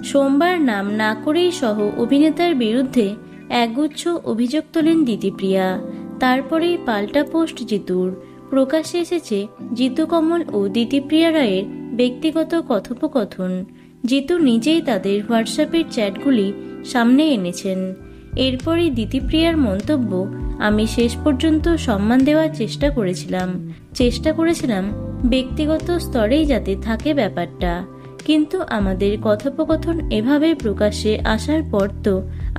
সোমবার নাম না করেই সহ অভিনেতার বিরুদ্ধে একগুচ্ছ অভিযোগ তোলেন দিতিপ্রিয়া। তারপরেই পাল্টা পোস্ট জিতুর। প্রকাশ্যে এসেছে জিতু কমল ও দিতিপ্রিয়া রায়ের ব্যক্তিগত কথোপকথন। জিতু নিজেই তাদের হোয়াটসঅ্যাপের চ্যাটগুলি সামনে এনেছেন। এরপরই দিতিপ্রিয়ার মন্তব্য, আমি শেষ পর্যন্ত সম্মান দেওয়ার চেষ্টা করেছিলাম ব্যক্তিগত স্তরেই যাতে থাকে ব্যাপারটা, কিন্তু আমাদের কথোপকথন এভাবে প্রকাশ্যে আসার পর তো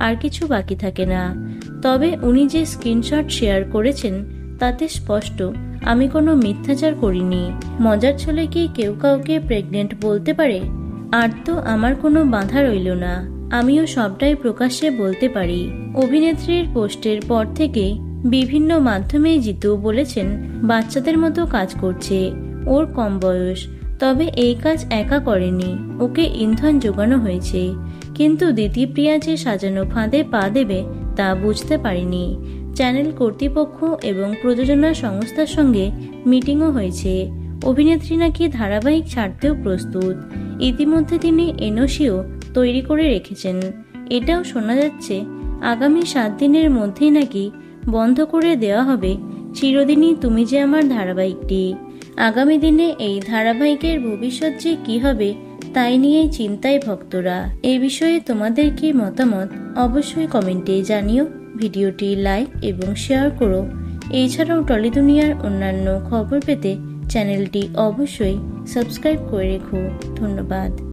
আর কিছু বাকি থাকে না। তবে উনি যে স্ক্রিনশট শেয়ার করেছেন তাতে স্পষ্ট আমি কোনো মিথ্যাচার করিনি। মজার ছলে কি কেউ কাউকে প্রেগনেন্ট বলতে পারে? আর তো আমার কোনো বাধা রইল না, আমিও সবটাই প্রকাশ্যে বলতে পারি। অভিনেত্রীর পোস্টের পর থেকে বিভিন্ন মাধ্যমে জিতু বলেছেন বাচ্চাদের মতো কাজ করছে, ওর কম বয়স, তবে এই কাজ একা করেনি, ওকে ইন্ধন যোগানো হয়েছে। কিন্তু দিতিপ্রিয়া যে সাজানো ফাঁদে পা দেবে তা বুঝতে পারেনি। চ্যানেল কর্তৃপক্ষ এবং প্রযোজনা সংস্থার সঙ্গে মিটিংও হয়েছে। অভিনেত্রী নাকি ধারাবাহিক ছাড়তেও প্রস্তুত। ইতিমধ্যে তিনি এনওসিও তৈরি করে রেখেছেন। এটাও শোনা যাচ্ছে আগামী 7 দিনের মধ্যেই নাকি বন্ধ করে দেওয়া হবে চিরদিনই তুমি যে আমার ধারাবাহিকটি। আগামী দিনে এই ধারাবাহিকের ভবিষ্যৎ যে কি হবে তাই নিয়েই চিন্তায় ভক্তরা। এই বিষয়ে তোমাদের কি মতামত অবশ্যই কমেন্টে জানিও। ভিডিওটি লাইক এবং শেয়ার করো। এছাড়াও টলি দুনিয়ার অন্যান্য খবর পেতে চ্যানেলটি অবশ্যই সাবস্ক্রাইব করে রেখো। ধন্যবাদ।